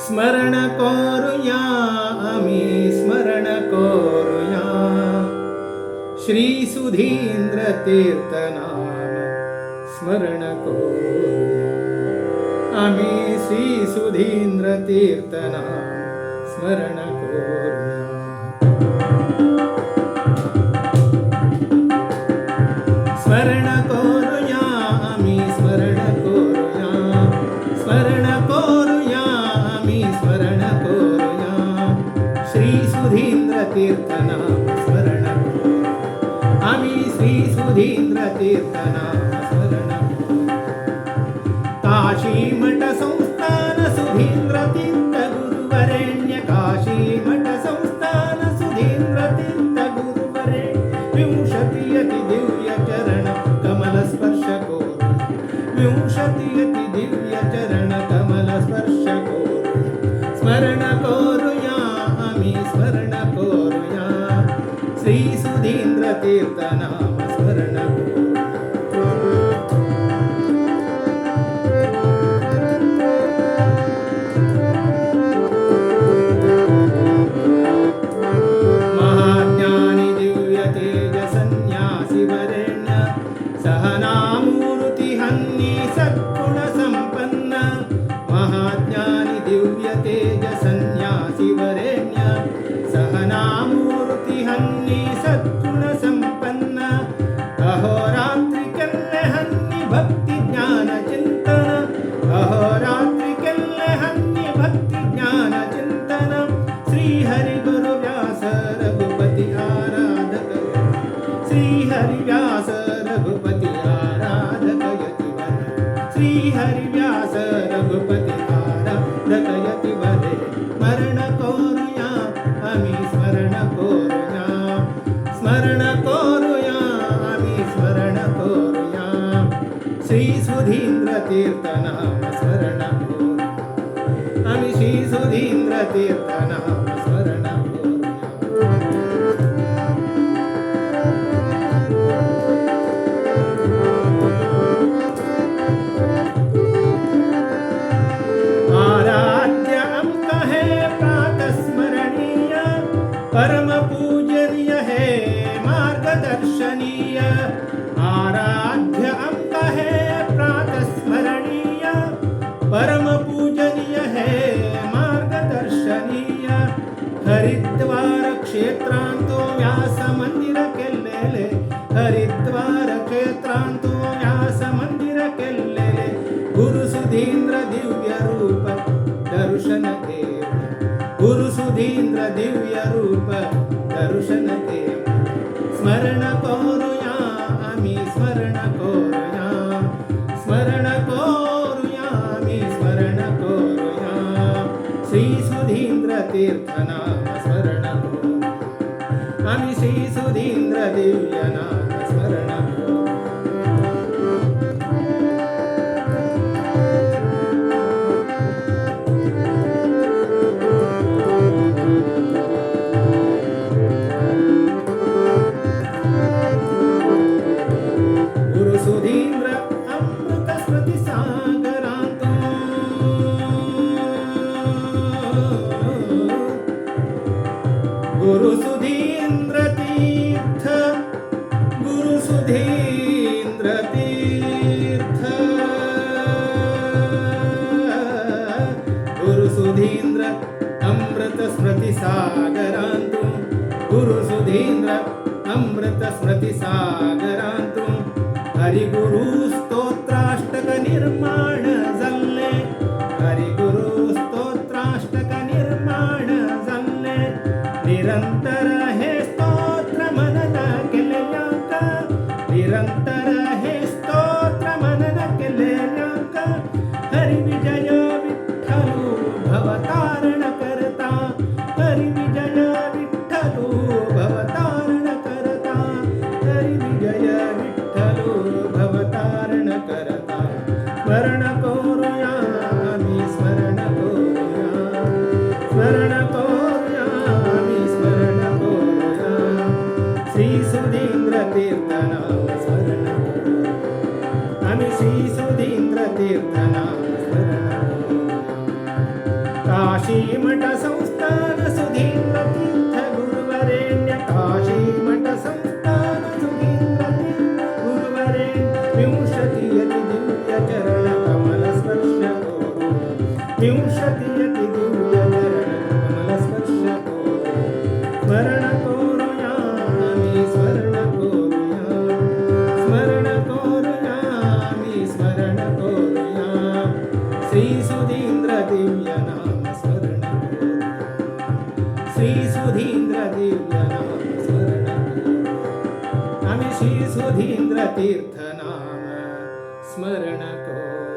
स्मरण करूया आम्ही स्मरण करूया श्री सुधींद्र तीर्थ नाम स्मरण करूया आम्ही श्री सुधींद्र तीर्थ नाम स्मरण करूया स्मरण करूया आम्ही स्मरण करूया स्मरण करूया आम्ही स्मरण करूया श्री सुधींद्र तीर्थ नाम स्मरण करूया आम्ही श्री सुधींद्र तीर्थ नाम स्मरण करूया काशी मठ संस्थान सुधींद्र तीर्थ गुरुवरेण्य काशी मठ संस्थान सुधींद्र तीर्थ गुरुवरेण्य विंशतियति दिव्य चरण कमल स्पर्श करूया विंशतियति दिव्य चरण कमल स्पर्श करूया स्मरण करूया आम्ही स्मरण करूया श्री सुधींद्र तीर्थ नाम स्मरण करूया महाज्ञानी दिव्य तेज संन्यासी वरेण्य सहनामूर्ती हन्नी सद्गुण संपन्न महाज्ञानी दिव्य तेज संन्यासी वरेण्य सहनामूर्ती हन्नी सद्गुण संपन्न अहोरात्रि केल्ले हन्नी भक्ति ज्ञान चिंतन अहोरात्रि केल्ले हन्नी भक्ति ज्ञान चिंतन श्री हरि गुरु व्यास रघुपति आराधक श्री हरि व्यास रघुपति आराधक यति वरे श्री हरि व्यास रघुपति आराधक यति वरे स्मरण करूया आम्ही स्मरण करूया स्मरण करूया आम्ही स्मरण करूया श्री सुधींद्र तीर्थ नाम स्मरण करूया आम्ही श्री सुधींद्र तीर्थ नाम स्मरण करूया आराध्य अंक है प्रातस्मरणीय परम पूजनीय है मार्गदर्शनीय आराध्य अंक है प्रातस्मरणीय परम पूजनीय है मार्गदर्शनीय हरिद्वार क्षेत्रांतो व्यास मंदिर केलेले हरिद्वार क्षेत्रांतो व्यास मंदिर केलेले गुरु सुधींद्र दिव्य रूप दर्शन घेऊन गुरु सुधींद्र दिव्य रूप दर्शन घेऊन स्मरण करूया आम्ही स्मरण करूया स्मरण करूया आम्ही स्मरण करूया श्री सुधींद्र तीर्थ नाम स्मरण करूया आम्ही श्री सुधींद्र दिव्य नाम स्मरण करूया गुरु सुधींद्र अमृत स्मृती सागरांतो गुरु सुधींद्र तीर्थ गुरु सुधींद्र तीर्थ गुरु सुधींद्र अमृत स्मृती सागरांतो गुरु सुधींद्र अमृत स्मृती सागरांतो हरिगुरु स्तोत्राष्टक निर्माण झाले हरिगुरु स्तोत्राष्टक निर्माण झाले निरंतर हे स्तोत्र मनन केलेल्याका निरंतर हे स्तोत्र मनन केलेल्याका हरि विजय विठ्ठलू भवतारण करता हरि विजय विठ्ठलू भवतारण करता हरि विजय विठ्ठलू भवतारण करता स्मरण काशी मठ संस्थान सुधींद्र तीर्थ गुरुवरेण्य काशी मठ संस्थान सुधींद्र तीर्थ गुरुवरेण्य विंशतियति दिव्य चरण कमल स्पर्श करो विंशतियति दिव्य चरण कमल स्पर्श करो स्मरण करूयामी स्मरण करूयामी स्मरण करूया श्री सुधींद्र दिव्य नाम स्मरण करूया श्री सुधींद्र दिव्य नाम स्मरण करूया आम्ही श्री सुधींद्र तीर्थ नाम स्मरण करूया